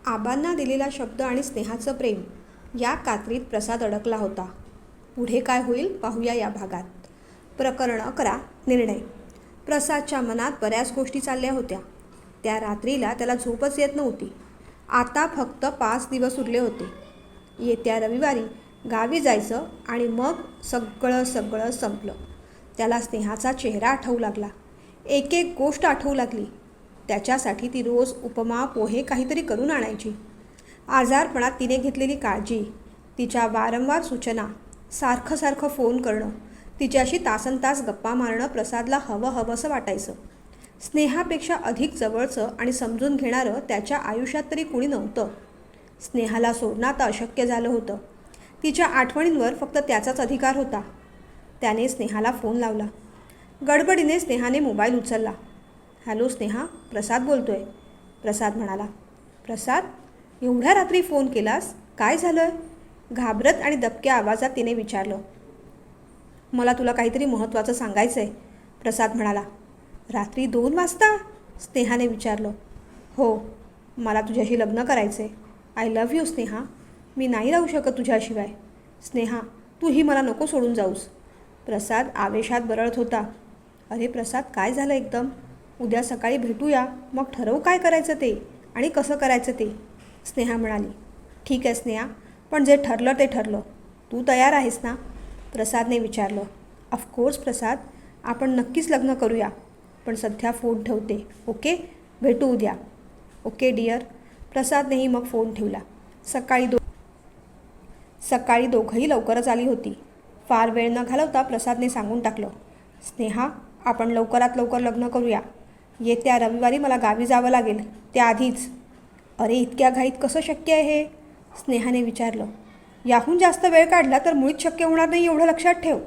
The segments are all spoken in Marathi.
आबांना दिलेला शब्द आणि स्नेहाचं प्रेम या कात्रीत प्रसाद अडकला होता. पुढे काय होईल पाहूया या भागात. प्रकरण 11. निर्णय. प्रसादच्या मनात बऱ्याच गोष्टी चालल्या होत्या. त्या रात्रीला त्याला झोपच येत नव्हती. आता फक्त 5 दिवस उरले होते. येत्या रविवारी गावी जायचं आणि मग सगळं संपलं. त्याला स्नेहाचा चेहरा आठवू लागला. एक एक गोष्ट आठवू लागली. त्याच्यासाठी ती रोज उपमा पोहे काहीतरी करून आणायची. आजारपणात तिने घेतलेली काळजी, तिच्या वारंवार सूचना, सारखं फोन करणं, तिच्याशी तासनतास गप्पा मारणं प्रसादला हवंसं वाटायचं. स्नेहापेक्षा अधिक जवळचं आणि समजून घेणारं त्याच्या आयुष्यात तरी कुणी नव्हतं. स्नेहाला सोडणं आता अशक्य झालं होतं. तिच्या आठवणींवर फक्त त्याचाच अधिकार होता. त्याने स्नेहाला फोन लावला. गडबडीने स्नेहाने मोबाईल उचलला. हॅलो स्नेहा, प्रसाद बोलतोय. प्रसाद म्हणाला. प्रसाद, एवढ्या रात्री फोन केलास? काय झालं? घाबरत आणि दबक्या आवाजात तिने विचारलं. मला तुला काहीतरी महत्त्वाचं सांगायचं आहे, प्रसाद म्हणाला. रात्री 2 वाजता? स्नेहाने विचारलं. हो, मला तुझ्याशी लग्न करायचं आहे. I love you Sneha. मी नाही राहू शकत तुझ्याशिवाय. स्नेहा, तूही मला नको सोडून जाऊस. प्रसाद आवेशात बरळत होता. अरे प्रसाद, काय झालं एकदम? उद्या सकाळी भेटूया, मग ठरवू काय करायचं ते आणि कसं करायचं ते, स्नेहा म्हणाली. ठीक आहे स्नेहा, पण जे ठरलं ते ठरलं. तू तयार आहेस ना? प्रसादने विचारलं. ऑफकोर्स प्रसाद, आपण नक्कीच लग्न करूया. पण सध्या फोन ठेवते. ओके, भेटू उद्या. Okay dear. प्रसादनेही मग फोन ठेवला. सकाळी दोघंही लवकरच आली होती. फार वेळ न घालवता प्रसादने सांगून टाकलं. स्नेहा, आपण लवकरात लवकर लग्न करूया. येत्या रविवारी मला गावी जावं लागेल, त्याआधीच. अरे इतक्या घाईत कसं शक्य आहे हे? स्नेहाने विचारलं. याहून जास्त वेळ काढला तर मुळीच शक्य होणार नाही, एवढं लक्षात ठेव,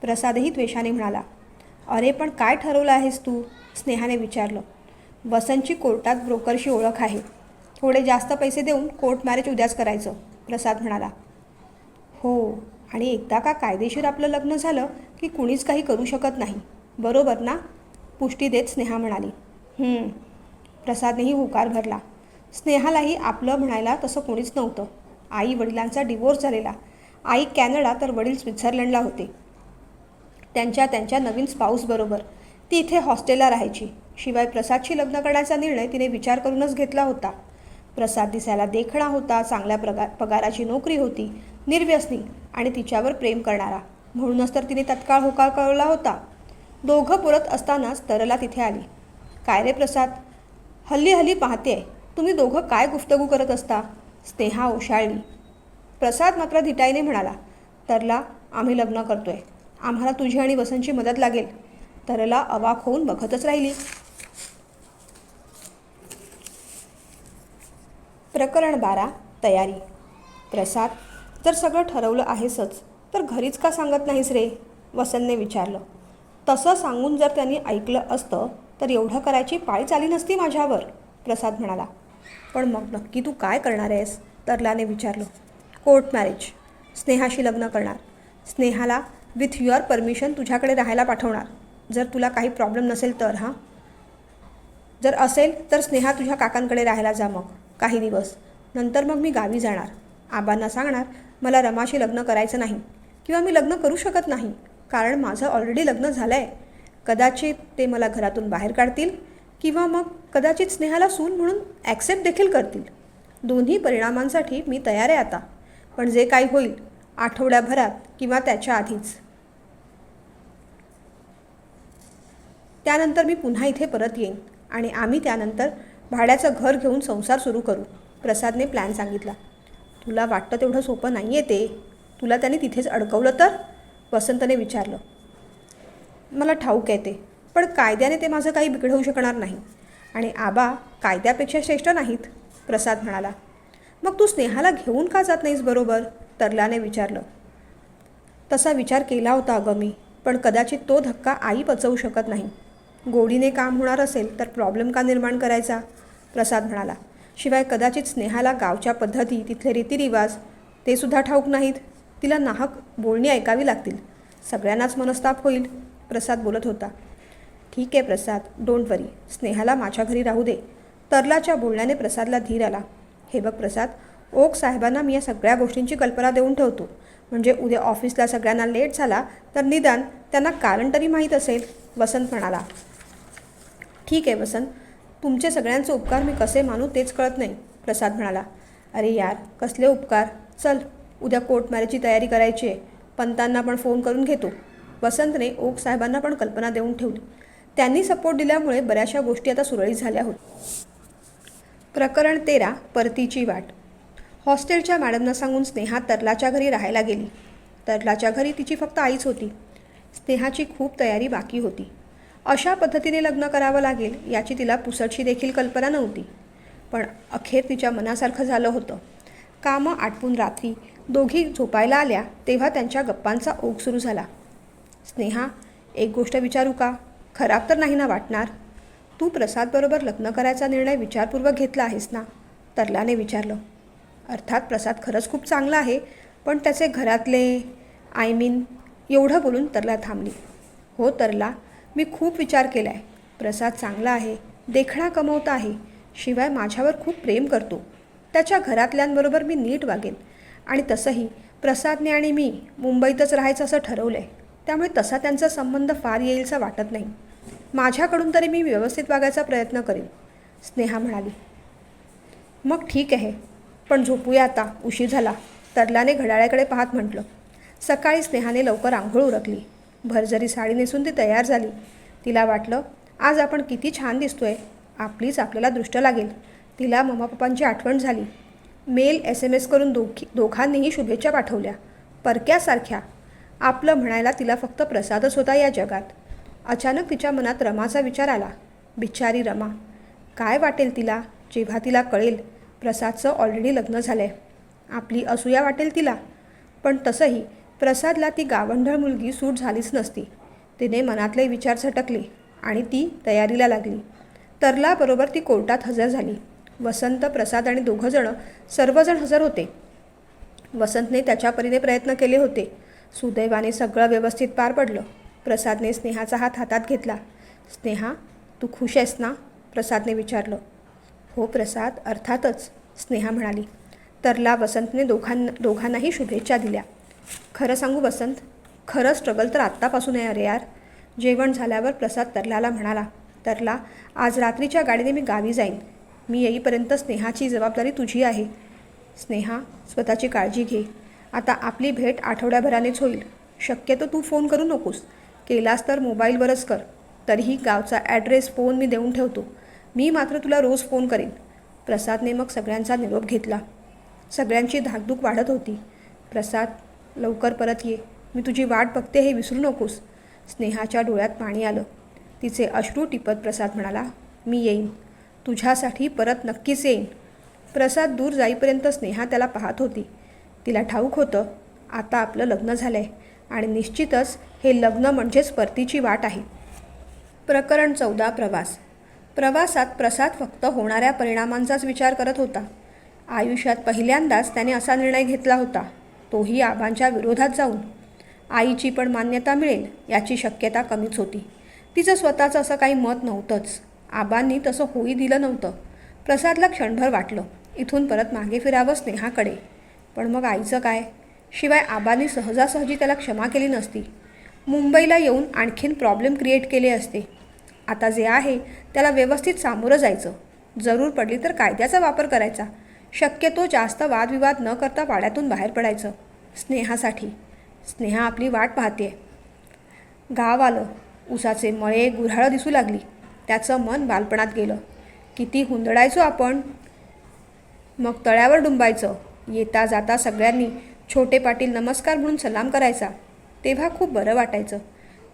प्रसादही द्वेषाने म्हणाला. अरे पण काय ठरवलं आहेस तू? स्नेहाने विचारलं. वसंतची कोर्टात ब्रोकरशी ओळख आहे. थोडे जास्त पैसे देऊन कोर्ट मॅरेज उद्याच करायचं, प्रसाद म्हणाला. हो, आणि एकदा का कायदेशीर आपलं लग्न झालं की कुणीच काही करू शकत नाही, बरोबर ना? पुष्टी देत स्नेहा म्हणाली. प्रसादनेही होकार भरला. स्नेहालाही आपलं म्हणायला तसं कोणीच नव्हतं. आई वडिलांचा डिवोर्स झालेला. आई कॅनडा तर वडील स्वित्झर्लंडला होते. त्यांच्या नवीन स्पाऊसबरोबर ती इथे हॉस्टेलला राहायची. शिवाय प्रसादशी लग्न करण्याचा निर्णय तिने विचार करूनच घेतला होता. प्रसाद दिसायला देखणा होता, चांगल्या पगाराची नोकरी होती, निर्व्यसनी आणि तिच्यावर प्रेम करणारा. म्हणूनच तर तिने तत्काळ होकार कळवला होता. दोघं बोलत असतानाच तरला तिथे आली. काय रे प्रसाद, हल्ली पाहतेय तुम्ही दोघं काय गुफ्तगू करत असता? स्नेहा ओशाळली. प्रसाद मात्र धिटाईने म्हणाला. तरला, आम्ही लग्न करतोय. आम्हाला तुझी आणि वसंतची मदत लागेल. तरला अवाक होऊन बघतच राहिली. प्रकरण 12. तयारी. प्रसाद, जर सगळं ठरवलं आहेसच तर घरीच का सांगत नाहीस रे? वसंतने विचारलं. तसं सांगून जर त्यांनी ऐकलं असतं तर एवढं करायची पाळीच आली नसती माझ्यावर, प्रसाद म्हणाला. पण मग नक्की तू काय करणार आहेस? तरलाने विचारलं. Court marriage. स्नेहाशी लग्न करणार. स्नेहाला विथ युअर परमिशन तुझ्याकडे राहायला पाठवणार. जर तुला काही प्रॉब्लेम नसेल तर. जर असेल तर स्नेहा तुझ्या काकांकडे राहायला जा मग काही दिवस. नंतर मग मी गावी जाणार. आबांना सांगणार मला रमाशी लग्न करायचं नाही किंवा मी लग्न करू शकत नाही, कारण माझं ऑलरेडी लग्न झालं आहे. कदाचित ते मला घरातून बाहेर काढतील किंवा मग कदाचित स्नेहाला सून म्हणून ॲक्सेप्ट देखील करतील. दोन्ही परिणामांसाठी मी तयार आहे आता. पण जे काही होईल आठवड्याभरात किंवा त्याच्या आधीच. त्यानंतर मी पुन्हा इथे परत येईन आणि आम्ही त्यानंतर भाड्याचं घर घेऊन संसार सुरू करू, प्रसादने प्लॅन सांगितला. तुला वाटतं तेवढं सोपं नाही आहे ते? तुला त्याने तिथेच अडकवलं तर? वसंतने विचारलं. मला ठाऊक आहे ते, पण कायद्याने ते माझं काही बिघडवू शकणार नाही आणि आबा कायद्यापेक्षा श्रेष्ठ नाहीत, प्रसाद म्हणाला. मग तू स्नेहाला घेऊन का जात नाहीस बरोबर? तरलाने विचारलं. तसा विचार केला होता अगं मी, पण कदाचित तो धक्का आई पचवू शकत नाही. गोडीने काम होणार असेल तर प्रॉब्लेम का निर्माण करायचा, प्रसाद म्हणाला. शिवाय कदाचित स्नेहाला गावच्या पद्धती, तिथले रीतिरिवाज ते सुद्धा ठाऊक नाहीत. तिला नाहक बोलणी ऐकावी लागतील. सगळ्यांनाच मनस्ताप होईल, प्रसाद बोलत होता. ठीक आहे प्रसाद, डोंट वरी. स्नेहाला माझ्या घरी राहू दे. तरलाच्या बोलण्याने प्रसादला धीर आला. हे बघ प्रसाद, ओक साहेबांना मी या सगळ्या गोष्टींची कल्पना देऊन ठेवतो. म्हणजे उद्या ऑफिसला सगळ्यांना लेट झाला तर निदान त्यांना कारण तरी माहीत असेल. वसंत म्हणाला. ठीक आहे वसंत, तुमचे सगळ्यांचे उपकार मी कसे मानू तेच कळत नाही. प्रसाद म्हणाला. अरे यार, कसले उपकार. चल, उद्या कोर्ट मॅरेजची तयारी करायची आहे. पंतांना पण फोन करून घेतो. वसंतने ओक साहेबांना पण कल्पना देऊन ठेवली. त्यांनी सपोर्ट दिल्यामुळे बऱ्याचशा गोष्टी आता सुरळीत झाल्या होत्या. प्रकरण 13. परतीची वाट. हॉस्टेलच्या मॅडमना सांगून स्नेहा तरलाच्या घरी राहायला गेली. तरलाच्या घरी तिची फक्त आईच होती. स्नेहाची खूप तयारी बाकी होती. अशा पद्धतीने लग्न करावं लागेल याची तिला पुसटशी देखील कल्पना नव्हती. पण अखेर तिच्या मनासारखं झालं होतं. कामं आटपून रात्री दोघी झोपायला आल्या तेव्हा त्यांच्या गप्पांचा ओघ सुरू झाला. स्नेहा, एक गोष्ट विचारू का? खराब तर नाही ना वाटणार? तू प्रसादबरोबर लग्न करायचा निर्णय विचारपूर्वक घेतला आहेस ना? तरलाने विचारलं. अर्थात प्रसाद खरंच खूप चांगला आहे, पण त्याचे घरातले एवढं बोलून तरला थांबली. हो तरला, मी खूप विचार केला आहे. प्रसाद चांगला आहे, देखणा कमवता आहे, शिवाय माझ्यावर खूप प्रेम करतो. त्याच्या घरातल्यांबरोबर मी नीट वागेन. आणि तसंही प्रसादने आणि मी मुंबईतच राहायचं असं ठरवलं आहे. त्यामुळे तसा त्यांचा संबंध फार येईलसा वाटत नाही. माझ्याकडून तरी मी व्यवस्थित वागायचा प्रयत्न करेन. स्नेहा म्हणाली. मग ठीक आहे, पण झोपूया आता, उशीर झाला. तरलाने घड्याळाकडे पाहत म्हटलं. सकाळी स्नेहाने लवकर आंघोळ उरकली. भरजरी साडी नेसून ती तयार झाली. तिला वाटलं, आज आपण किती छान दिसतोय. आपलीच आपल्याला दृष्ट लागेल. तिला मम्मा पप्पांची आठवण झाली. मेल SMS करून दोघांनीही शुभेच्छा पाठवल्या. परक्यासारख्या. आपलं म्हणायला तिला फक्त प्रसादच होता या जगात. अचानक तिच्या मनात रमाचा विचार आला. बिचारी रमा, काय वाटेल तिला जेव्हा तिला कळेल प्रसादचं ऑलरेडी लग्न झालं आहे. आपली असूया वाटेल तिला. पण तसंही प्रसादला ती गावंढळ मुलगी सूट झालीच नसती. तिने मनातले विचार झटकले आणि ती तयारीला लागली. तरलाबरोबर ती कोर्टात हजर झाली. वसंत, प्रसाद आणि सर्वजण हजर होते. वसंतने त्याच्या परीने प्रयत्न केले होते. सुदैवाने सगळं व्यवस्थित पार पडलं. प्रसादने स्नेहाचा हात हातात घेतला. स्नेहा, तू खुश आहेस ना? प्रसादने विचारलं. हो प्रसाद, अर्थातच, स्नेहा म्हणाली. तरला, वसंतने दोघांनाही शुभेच्छा दिल्या. खरं सांगू वसंत, खरं स्ट्रगल तर आत्तापासून आहे अरे यार. जेवण झाल्यावर प्रसाद तरलाला म्हणाला. तरला, आज रात्रीच्या गाडीने मी गावी जाईन. मी येईपर्यंत स्नेहाची जबाबदारी तुझी आहे. स्नेहा, स्वतःची काळजी घे. आता आपली भेट आठवड्याभरानेच होईल. शक्यतो तू फोन करू नकोस. केलास तर मोबाईलवरच कर. तरीही गावचा ॲड्रेस फोन मी देऊन ठेवतो. मी मात्र तुला रोज फोन करेन. प्रसादने मग सगळ्यांचा निरोप घेतला. सगळ्यांची धाकधूक वाढत होती. प्रसाद, लवकर परत ये. मी तुझी वाट बघते हे विसरू नकोस. स्नेहाच्या डोळ्यात पाणी आलं. तिचे अश्रू टिपत प्रसाद म्हणाला. मी येईन. तुझ्यासाठी परत नक्कीच येईन. प्रसाद दूर जाईपर्यंत स्नेहा त्याला पाहत होती. तिला ठाऊक होतं, आता आपलं लग्न झालं आहे आणि निश्चितच हे लग्न म्हणजेच परतीची वाट आहे. प्रकरण 14. प्रवास. प्रवासात प्रसाद फक्त होणाऱ्या परिणामांचाच विचार करत होता. आयुष्यात पहिल्यांदाच त्याने असा निर्णय घेतला होता, तोही आबांच्या विरोधात जाऊन. आईची पण मान्यता मिळेल याची शक्यता कमीच होती. तिचं स्वतःचं असं काही मत नव्हतंच. आबांनी तसं होई दिलं नव्हतं. प्रसादला क्षणभर वाटलं, इथून परत मागे फिरावं स्नेहाकडे. पण मग आईचं काय? शिवाय आबांनी सहजासहजी त्याला क्षमा केली नसती. मुंबईला येऊन आणखीन प्रॉब्लेम क्रिएट केले असते. आता जे आहे त्याला व्यवस्थित सामोरं जायचं. जरूर पडली तर कायद्याचा वापर करायचा. शक्यतो जास्त वादविवाद न करता वाड्यातून बाहेर पडायचं. स्नेहासाठी. स्नेहा आपली वाट पाहते. गाव आलं. उसाचे मळे, गुऱ्हाळं दिसू लागली. त्याचं मन बालपणात गेलं. किती हुंदडायचो आपण. मग तळ्यावर डुंबायचं. येता जाता सगळ्यांनी छोटे पाटील नमस्कार म्हणून सलाम करायचा. तेव्हा खूप बरं वाटायचं.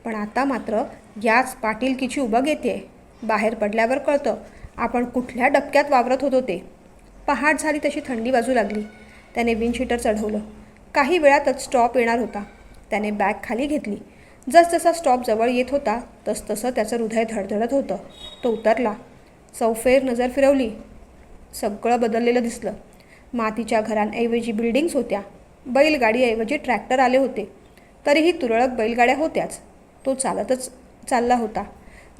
पण आता मात्र याच पाटीलकीची उबग येते. बाहेर पडल्यावर कळतं आपण कुठल्या डबक्यात वावरत होतो ते. पहाट झाली तशी थंडी वाजू लागली. त्याने विंडशीटर चढवलं. काही वेळातच स्टॉप येणार होता. त्याने बॅग खाली घेतली. जसजसा स्टॉप जवळ येत होता तसतसं त्याचं हृदय धडधडत होतं. तो उतरला. चौफेर नजर फिरवली. सगळं बदललेलं दिसलं. मातीच्या घरांऐवजी बिल्डिंग्स होत्या. बैलगाडीऐवजी ट्रॅक्टर आले होते. तरीही तुरळक बैलगाड्या होत्याच. तो चालतच चालला होता.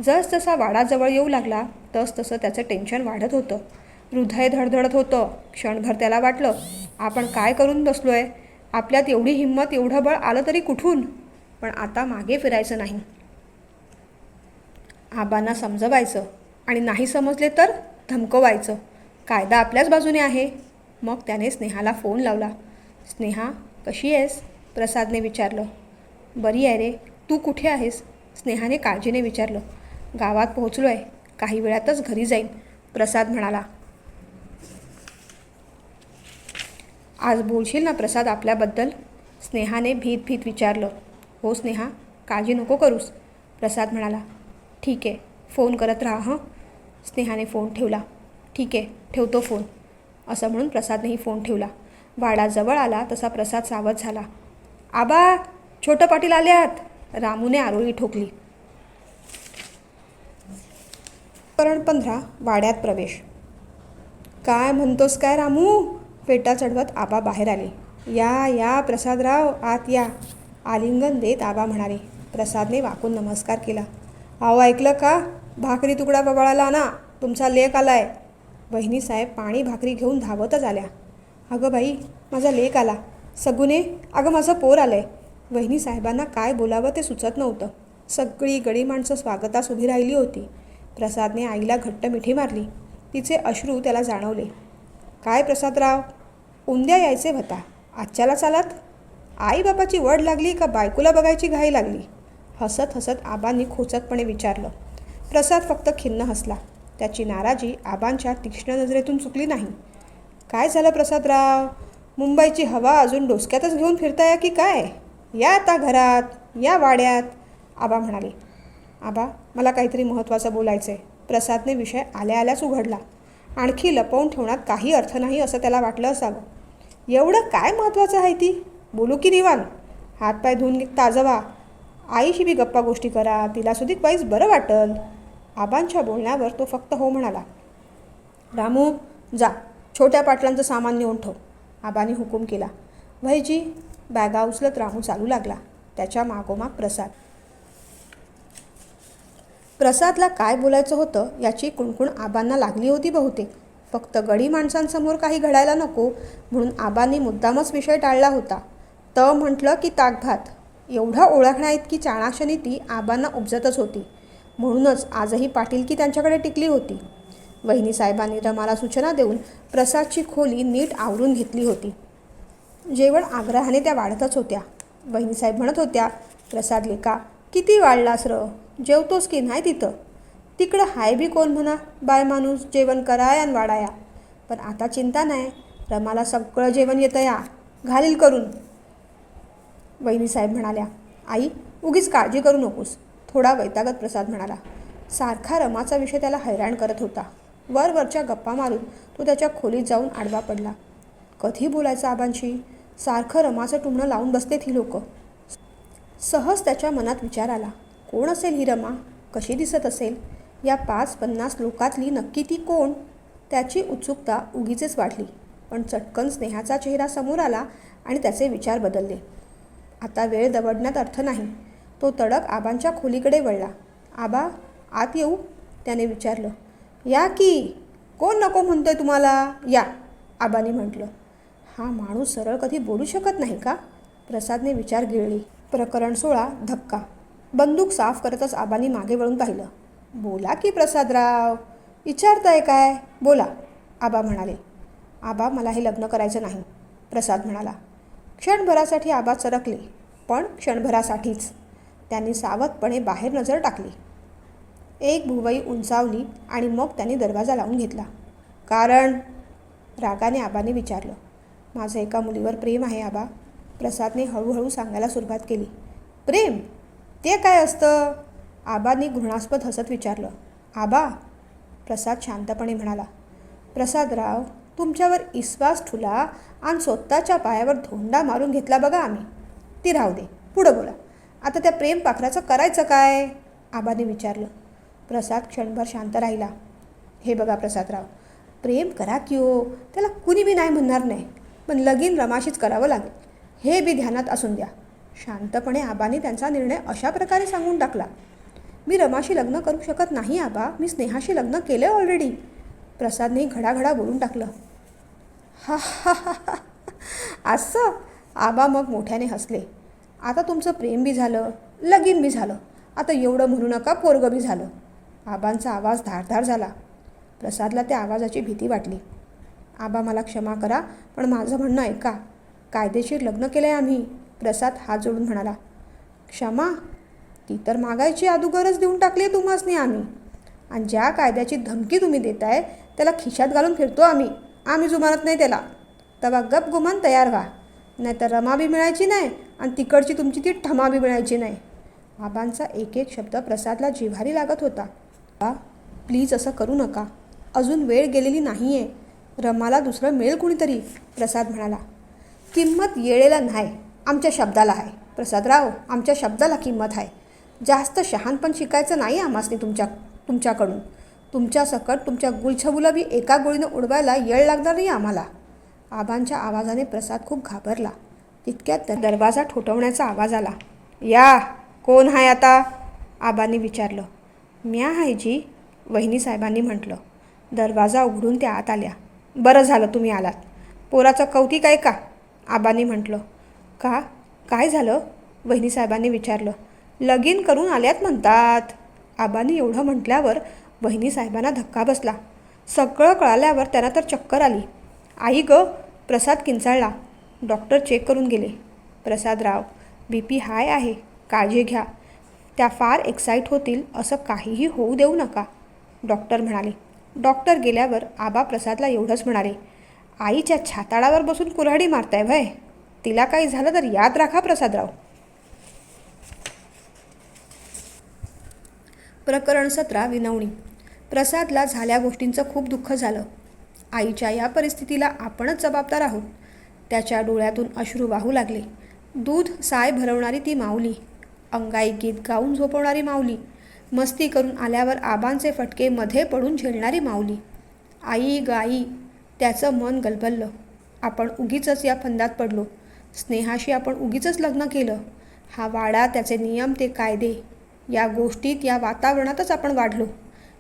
जसजसा वाडा जवळ येऊ लागला तसतसं त्याचं टेन्शन वाढत होतं. हृदय धडधडत होतं. क्षणभर त्याला वाटलं, आपण काय करून बसलो आहे? आपल्यात एवढी हिंमत, एवढं बळ आलं तरी कुठून? पण आता मागे फिरायचं नाही. आबांना समजवायचं आणि नाही समजले तर धमकवायचं. कायदा आपल्याच बाजूने आहे. मग त्याने स्नेहाला फोन लावला. स्नेहा, कशी आहेस? प्रसादने विचारलं. बरी आहे रे. तू कुठे आहेस? स्नेहाने काळजीने विचारलं. गावात पोहोचलो आहे. काही वेळातच घरी जाईन, प्रसाद म्हणाला. आज बोलशील ना प्रसाद आपल्याबद्दल? स्नेहाने भीत भीत विचारलं. हो स्नेहा, काळजी नको करूस, प्रसाद म्हणाला. ठीक आहे, फोन करत राहा हं. स्नेहाने फोन ठेवला. ठीक आहे, ठेवतो फोन, असं म्हणून प्रसादनेही फोन ठेवला. वाडा जवळ आला तसा प्रसाद सावध झाला. आबा, छोटं पाटील आल्यात, रामूने आरोळी ठोकली. प्रकरण 15. वाड्यात प्रवेश. काय म्हणतोस काय रामू? फेटा चढवत आबा बाहेर आले. या या प्रसादराव, आत या, आलिंगन देत आबा म्हणाले. प्रसादने वाकून नमस्कार केला. अहो ऐकलं का? भाकरी तुकडा बबाळाला ना, तुमचा लेक आलाय. वहिनी साहेब पाणी भाकरी घेऊन धावतच आल्या. अगं बाई, माझा लेक आला. सगुने, अगं माझं पोर आलंय. वहिनी साहेबांना काय बोलावं ते सुचत नव्हतं. सगळी गडी माणसं स्वागतास उभी राहिली होती. प्रसादने आईला घट्ट मिठी मारली. तिचे अश्रू त्याला जाणवले. काय प्रसादराव, उंद्या यायचे होता, आजच्याला चालात? आई बापाची वड लागली का बायकोला बघायची घाई लागली? हसत हसत आबांनी खोचकपणे विचारलं. प्रसाद फक्त खिन्न हसला. त्याची नाराजी आबांच्या तीक्ष्ण नजरेतून चुकली नाही. काय झालं प्रसादराव? मुंबईची हवा अजून डोसक्यातच घेऊन फिरताय की काय? या आता घरात, या वाड्यात, आबा म्हणाले. आबा, मला काहीतरी महत्त्वाचं बोलायचं आहे. प्रसादने विषय आल्या आल्याच उघडला. आणखी लपवून ठेवण्यात काही अर्थ नाही असं त्याला वाटलं असावं. एवढं काय महत्त्वाचं आहे ती? बोलू की निवान? हातपाय धुवून ताजं व्हा. आईशी बी गप्पा गोष्टी करा, तिला सुद्धा वाईच बरं वाटल. आबांच्या बोलण्यावर तो फक्त हो म्हणाला. रामू, जा, छोट्या पाटलांचं सामान नेऊन ठेव, आबांनी हुकूम केला. भाईजी, बॅगा उचलत रामू चालू लागला. त्याच्या मागोमाग प्रसाद. प्रसादला काय बोलायचं होतं याची कुणकुण आबांना लागली होती बहुतेक. फक्त गडी माणसांसमोर काही घडायला नको म्हणून आबांनी मुद्दामच विषय टाळला होता. म्हटलं की ताकभात, एवढा ओळखण्याइतकी चाणाक्षणी ती आबांना उपजतच होती. म्हणूनच आजही पाटीलकी त्यांच्याकडे टिकली होती. वहिनी साहेबांनी रमाला सूचना देऊन प्रसादची खोली नीट आवरून घेतली होती. जेवण आग्रहाने त्या वाढतच होत्या. वहिनीसाहेब म्हणत होत्या, प्रसाद लेका, किती वाढलास र? जेवतोस की नाही तिथं? तिकडं हाय बी कोण म्हणा, बाय माणूस जेवण कराय आणि वाढाया. पण आता चिंता नाही, रमाला सगळं जेवण येतं या, घालील करून. वहिनीसाहेब म्हणाल्या. आई, उगीच काळजी करू नकोस, थोडा वैतागत प्रसाद म्हणाला. सारखा रमाचा विषय त्याला हैराण करत होता. वरवरच्या गप्पा मारून तो त्याच्या खोलीत जाऊन आडवा पडला. कधी बोलायचं आबांशी? सारखं रमाचं टुमणं लावून बसतेत ही लोक. सहज त्याच्या मनात विचार आला, कोण असेल ही रमा? कशी दिसत असेल? या 5-50 लोकातली नक्की ती कोण? त्याची उत्सुकता उगीचेच वाढली. पण चटकन स्नेहाचा चेहरा समोर आला आणि त्याचे विचार बदलले. आता वेळ दवडण्यात अर्थ नाही. तो तडक आबांच्या खोलीकडे वळला. आबा, आत येऊ? त्याने विचारलं. या की, कोण नको म्हणतोय तुम्हाला? या, आबांनी म्हटलं. हा माणूस सरळ कधी बोलू शकत नाही का? प्रसादने विचार गिळली. प्रकरण 16. धक्का. बंदूक साफ करतच आबांनी मागे वळून पाहिलं. बोला की प्रसादराव, विचारताय काय? बोला, आबा म्हणाले. आबा, मला हे लग्न करायचं नाही, प्रसाद म्हणाला. क्षणभरासाठी आबा चरकले, पण क्षणभरासाठीच. त्यांनी सावधपणे बाहेर नजर टाकली. एक भुवई उंचावली आणि मग त्यांनी दरवाजा लावून घेतला. कारण? रागाने आबाने विचारलं. माझं एका मुलीवर प्रेम आहे आबा, प्रसादने हळूहळू सांगायला सुरुवात केली. प्रेम? ते काय असतं? आबांनी घृणास्पद हसत विचारलं. आबा, प्रसाद शांतपणे म्हणाला. प्रसादराव, तुमच्यावर विश्वास ठुला आणि स्वतःच्या पायावर धोंडा मारून घेतला बघा आम्ही. ती राहू दे, पुढं बोला. आता त्या प्रेम पाखराचं करायचं काय? आबाने विचारलं. प्रसाद क्षणभर शांत राहिला. हे बघा प्रसादराव, प्रेम करा की हो, त्याला कुणी बी नाही म्हणणार नाही, पण लगीन रमाशीच करावं लागेल, हे बी ध्यानात असून द्या. शांतपणे आबाने त्यांचा निर्णय अशा प्रकारे सांगून टाकला. मी रमाशी लग्न करू शकत नाही आबा, मी स्नेहाशी लग्न केलं ऑलरेडी. प्रसादने घडाघडा बोलून टाकलं. हा हा हा हा. असं. आबा मग मोठ्याने हसले. आता तुमचं प्रेम बी झालं, लगीन बी झालं. आता एवढं म्हणू नका, पोरगं बी झालं. आबांचा आवाज धारधार झाला. प्रसादला त्या आवाजाची भीती वाटली. आबा मला क्षमा करा, पण माझं म्हणणं ऐका. कायदेशीर लग्न केलं आहे आम्ही, प्रसाद हात जोडून म्हणाला. क्षमा? ती तर मागायची अदुगरच देऊन टाकली आहे तुम्हासनी आम्ही. आणि ज्या कायद्याची धमकी तुम्ही देताय त्याला खिशात घालून फिरतो आम्ही. आम्ही जुमानत नाही त्याला. तेव्हा गप गुमान तयार व्हा, नाहीतर रमा बी मिळायची नाही आणि तिकडची तुमची ती ठमा बी मिळायची नाही. आबांचा एक एक शब्द प्रसादला जिव्हारी लागत होता. आबा, प्लीज असं करू नका. अजून वेळ गेलेली नाही आहे. रमाला दुसरं मिळेल कुणीतरी, प्रसाद म्हणाला. किंमत येळेला नाही, आमच्या शब्दाला आहे. प्रसादराव, आमच्या शब्दाला किंमत आहे. जास्त शहाणपण शिकायचं नाही आम्हासनी तुमच्याकडून. तुमच्या सकट तुमच्या गुलछबुला बी एका गोळीनं उडवायला येळ लागणार नाही आम्हाला. आबांच्या आवाजाने प्रसाद खूप घाबरला. तितक्यात दरवाजा ठोठवण्याचा आवाज आला. या, कोण आहे आता? आबांनी विचारलं. म्या आहे जी, वहिनी साहेबांनी म्हटलं. दरवाजा उघडून त्या आत आल्या. बरं झालं तुम्ही आलात. पोराचं कौतिक आहे का? आबांनी म्हटलं. का? काय झालं? वहिनी साहेबांनी विचारलं. लगीन करून आल्यात म्हणतात. आबांनी एवढं म्हटल्यावर वहिनी साहेबांना धक्का बसला. सगळं कळाल्यावर त्यांना तर चक्कर आली. आई ग, प्रसाद किंचाळला. डॉक्टर चेक करून गेले. प्रसादराव, BP हाय आहे, काळजी घ्या. त्या फार एक्साईट होतील, असं काहीही होऊ देऊ नका, डॉक्टर म्हणाले. डॉक्टर गेल्यावर आबा प्रसादला एवढंच म्हणाले. आईच्या छाताडावर बसून कुऱ्हाडी मारताय भय. तिला काही झालं तर याद राखा प्रसादराव. प्रकरण 17 विनवणी. प्रसादला झाल्या गोष्टींचं खूप दुःख झालं. आईच्या या परिस्थितीला आपणच जबाबदार आहोत. त्याच्या डोळ्यातून अश्रू वाहू लागले. दूध साय भरवणारी ती माऊली, अंगाई गीत गाऊन झोपवणारी माऊली, मस्ती करून आल्यावर आबांचे फटके मध्ये पडून झेलणारी माऊली. आई ग आई, त्याचं मन गलबललं. आपण उगीचच या फंदात पडलो. स्नेहाशी आपण उगीचच लग्न केलं. हा वाडा, त्याचे नियम, ते कायदे, या गोष्टीत, या वातावरणातच आपण वाढलो.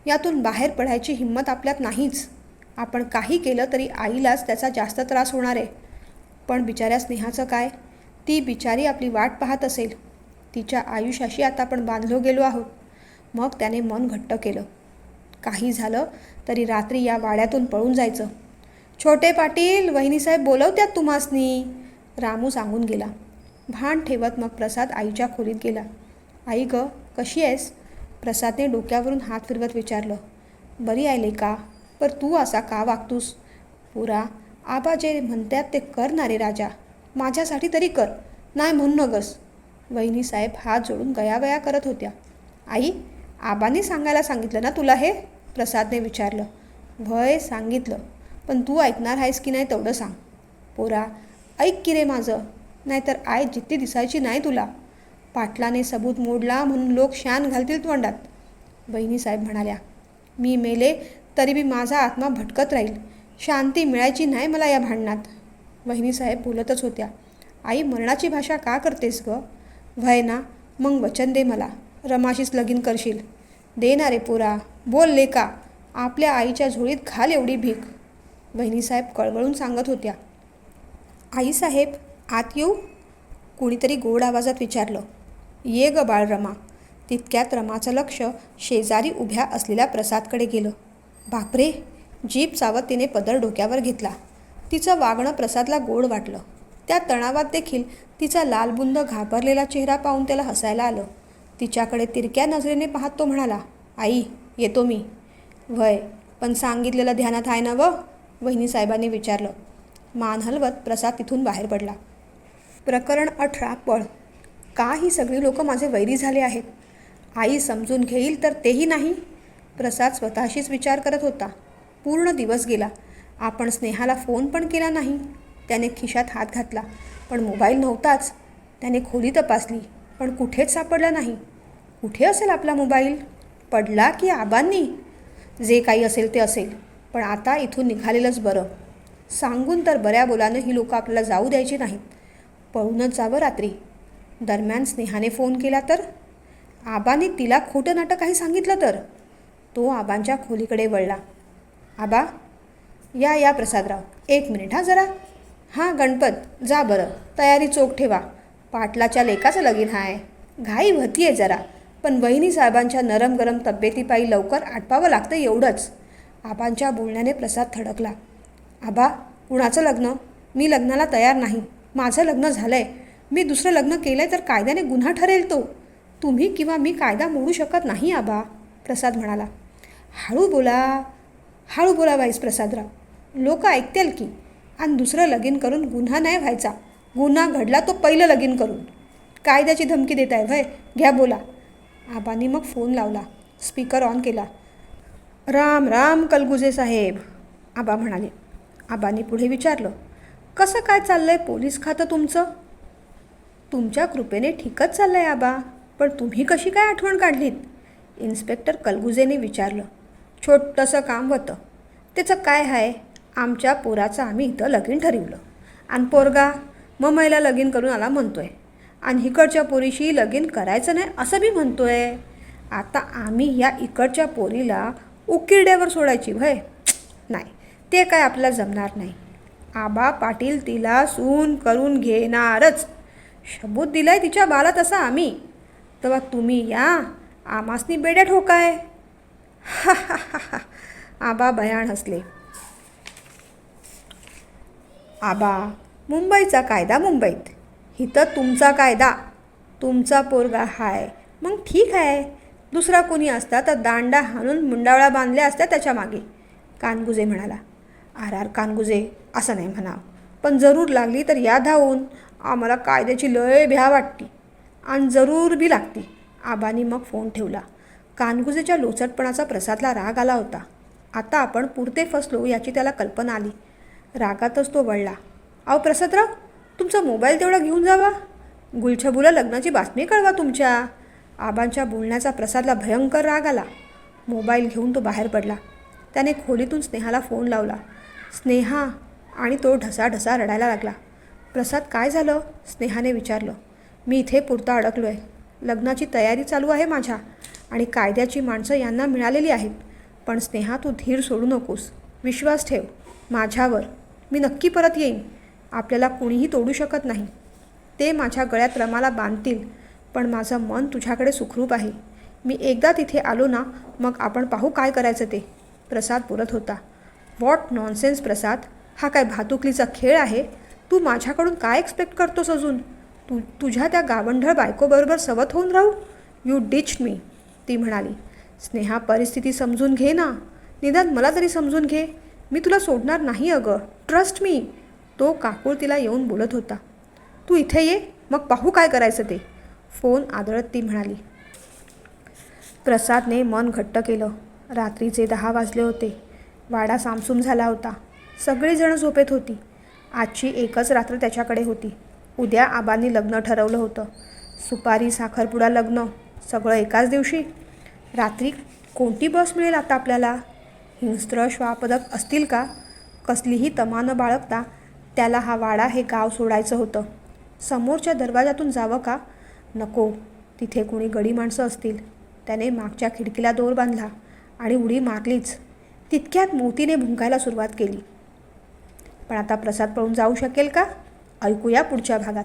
यातून बाहेर पडायची हिंमत आपल्यात नाहीच. आपण काही केलं तरी आईलाच त्याचा जास्त त्रास होणार आहे. पण बिचाऱ्या स्नेहाचं काय? ती बिचारी आपली वाट पाहत असेल. तिच्या आयुष्याशी आता आपण बांधलो गेलो आहोत. मग त्याने मन घट्ट केलं. काही झालं तरी रात्री या वाड्यातून पळून जायचं. छोटे पाटील, वहिनीसाहेब बोलवत्यात तुम्हासनी, रामू सांगून गेला. भान ठेवत मग प्रसाद आईच्या खोलीत गेला. आई ग, कशी आहेस? प्रसादने डोक्यावरून हात फिरवत विचारलं. बरी आहे लेका, पर तू असा का वागतूस? पुरा, आबा जे म्हणतात ते कर ना रे राजा. माझ्यासाठी तरी कर, नाही म्हणू नगस. वहिनी साहेब हात जोडून गयावया करत होत्या. आई, आबांनी सांगायला सांगितलं ना तुला हे? प्रसादने विचारलं. भय, सांगितलं, पण तू ऐकणार आहेस की नाही तेवढं सांग. पोरा, ऐक की रे माझं, नाहीतर आई जिद्दी दिसायची नाही तुला. पाटलाने सबूत मोडला म्हणून लोक शान घालतील तोंडात. वहिनी साहेब म्हणाल्या. मी मेले तरी बी माझा आत्मा भटकत राहील. शांती मिळायची नाही मला या भांडणात. वहिनी साहेब बोलतच होत्या. आई, मरणाची भाषा का करतेस ग? व्हय ना, मग वचन दे मला, रमाशीच लगीन करशील. दे ना रे पोरा, बोल लेका, आपल्या आईच्या झोळीत घाल एवढी भीक. वहिनी साहेब कळवळून सांगत होत्या. आईसाहेब, आत येऊ? कुणीतरी गोड आवाजात विचारलं. ये ग बाळ रमा. तितक्यात रमाचं लक्ष शेजारी उभ्या असलेल्या प्रसादकडे गेलं. बापरे, जीभ चावत तिने पदर डोक्यावर घेतला. तिचं वागणं प्रसादला गोड वाटलं. त्या तणावात देखील तिचा लालबुंद घाबरलेला चेहरा पाहून त्याला हसायला आलं. तिच्याकडे तिरक्या नजरेने पाहत तो म्हणाला. आई, येतो मी. व्हय, पण सांगितलेलं ध्यानात आहे ना व? वहिनी साहेबांनी विचारलं. मान हलवत प्रसाद तिथून बाहेर पडला. प्रकरण 18 पळ. का ही सगळी लोक माझे वैरी झाले आहेत? आई समजून घेईल तर तेही नाही. प्रसाद स्वतःशीच विचार करत होता. पूर्ण दिवस गेला. आपण स्नेहाला फोन पण केला नाही. त्याने खिशात हात घातला, पण मोबाईल नव्हताच. त्याने खोली तपासली, पण कुठेच सापडला नाही. कुठे असेल आपला मोबाईल? पडला की आबांनी? जे काही असेल ते असेल, पण आता इथून निघालेलंच बरं. सांगून तर बऱ्या बोलानं ही लोकं आपल्याला जाऊ द्यायची नाहीत. पळूनच जावं रात्री. दरम्यान स्नेहाने फोन केला तर? आबांनी तिला खोटं नाटक काही सांगितलं तर? तो आबांच्या खोलीकडे वळला. आबा, या प्रसादराव, एक मिनिट हां जरा. हां गणपत, जा बरं, तयारी चोख ठेवा. पाटलाच्या लेकाचं लगीन आहे. घाई होतीये जरा, पण वहिनी साहेबांच्या नरम गरम तब्येतीपायी लवकर आटपावं लागतं एवढंच. आबांच्या बोलण्याने प्रसाद थडकला. आबा, कुणाचं लग्न? मी लग्नाला तयार नाही. माझं लग्न झालंय. मी दुसरं लग्न केलंय तर कायद्याने गुन्हा ठरेल तो. तुम्ही किंवा मी कायदा मोडू शकत नाही आबा, प्रसाद म्हणाला. हळू बोला बाईस प्रसादराव. लोक ऐकतील की. आणि दुसरं लगीन करून गुन्हा नाही व्हायचा. गुन्हा घडला तो पहिलं लगीन करून. कायद्याची धमकी देत आहे व्हय? घ्या बोला. आबांनी मग फोन लावला, स्पीकर ऑन केला. राम राम कलगुजे साहेब, आबा म्हणाले. आबांनी पुढे विचारलं, कसं काय चाललंय पोलीस खातं तुमचं? तुमच्या कृपेने ठीकच चाललंय आबा, पण तुम्ही कशी काय आठवण काढलीत? इन्स्पेक्टर कलगुजेने विचारलं. छोटंसं काम होतं. त्याचं काय आहे? आमच्या पोराचं आम्ही इथं लगीन ठरवलं. आणि पोरगा मम्मीला लगीन करून आला म्हणतोय. आणि इकडच्या पोरीशी लगीन करायचं नाही असं बी म्हणतोय. आता आम्ही या इकडच्या पोरीला उकिरड्यावर सोडायची व्हय? नाही, ते काय आपल्याला जमणार नाही. आबा पाटील तिला सून करून घेणारच. सबूत दिलाय तिच्या बाला तसा आम्ही. तेव्हा तुम्ही या, आमासनी बेड्या ठोकाय. हा हा हा हा, आबा भयान हसले. आबा, मुंबईचा कायदा मुंबईत. इथं तुमचा कायदा. तुमचा पोरगा हाय मग ठीक आहे. दुसरा कोणी असता तर दांडा हाणून मुंडावळा बांधल्या असत्या त्याच्या मागे, कानगुजे म्हणाला. आर कानगुजे, असं नाही म्हणावं, पण जरूर लागली तर या धावून. आम्हाला कायद्याची लय भ्या वाटती आणि जरूर बी लागती. आबांनी मग फोन ठेवला. कानगुजेच्या लोचटपणाचा प्रसादला राग आला होता. आता आपण पुरते फसलो याची त्याला कल्पना आली. रागातच तो वळला. अहो प्रसादराव, तुमचा मोबाईल तेवढा घेऊन जावा. गुलछबूला लग्नाची बातमी कळवा तुमच्या. आबांच्या बोलण्याचा प्रसादला भयंकर राग आला. मोबाईल घेऊन तो बाहेर पडला. त्याने खोलीतून स्नेहाला फोन लावला. स्नेहा, आणि तो ढसाढसा रडायला लागला. प्रसाद, काय झालं? स्नेहाने विचारलं. मी इथे पुरता अडकलो आहे. लग्नाची तयारी चालू आहे माझ्या आणि कायद्याची माणसं यांना मिळालेली आहेत. पण स्नेहा, तू धीर सोडू नकोस. विश्वास ठेव माझ्यावर. मी नक्की परत येईन. आपल्याला कुणीही तोडू शकत नाही. ते माझ्या गळ्यात रमाला बांधतील, पण माझं मन तुझ्याकडे सुखरूप आहे. मी एकदा तिथे आलो ना, मग आपण पाहू काय करायचं ते, प्रसाद बोलत होता. व्हॉट नॉनसेन्स प्रसाद, हा काय भातुकलीचा खेळ आहे? तू माझ्याकडून काय एक्सपेक्ट करतोस अजून? तुझ्या त्या गावंढळ बायकोबरोबर सवत होऊन राहू? यू डिच्ड मी, ती म्हणाली. स्नेहा, परिस्थिती समजून घे ना. निदान मला तरी समजून घे. मी तुला सोडणार नाही अगं, ट्रस्ट मी, तो काकूळ तिला येऊन बोलत होता. तू इथे ये, मग पाहू काय करायचं ते, फोन आदळत ती म्हणाली. प्रसादने मन घट्ट केलं. रात्रीचे 10 वाजले होते. वाडा सामसूम झाला होता. सगळीजणं झोपेत होती. आजची एकच रात्र त्याच्याकडे होती. उद्या आबांनी लग्न ठरवलं होतं. सुपारी, साखरपुडा, लग्न, सगळं एकाच दिवशी. रात्री कोणती बस मिळेल आता आपल्याला? हिंस्त्र श्वापदक असतील का? कसलीही तमा न बाळगता त्याला हा वाडा, हे गाव सोडायचं होतं. समोरच्या दरवाजातून जावं का? नको, तिथे कोणी गडी माणसं असतील. त्याने मागच्या खिडकीला दोर बांधला आणि उडी मारलीच. तितक्यात मोतीने भुंकायला सुरुवात केली. पण आता प्रसाद पळून जाऊ शकेल का? ऐकूया पुढच्या भागात.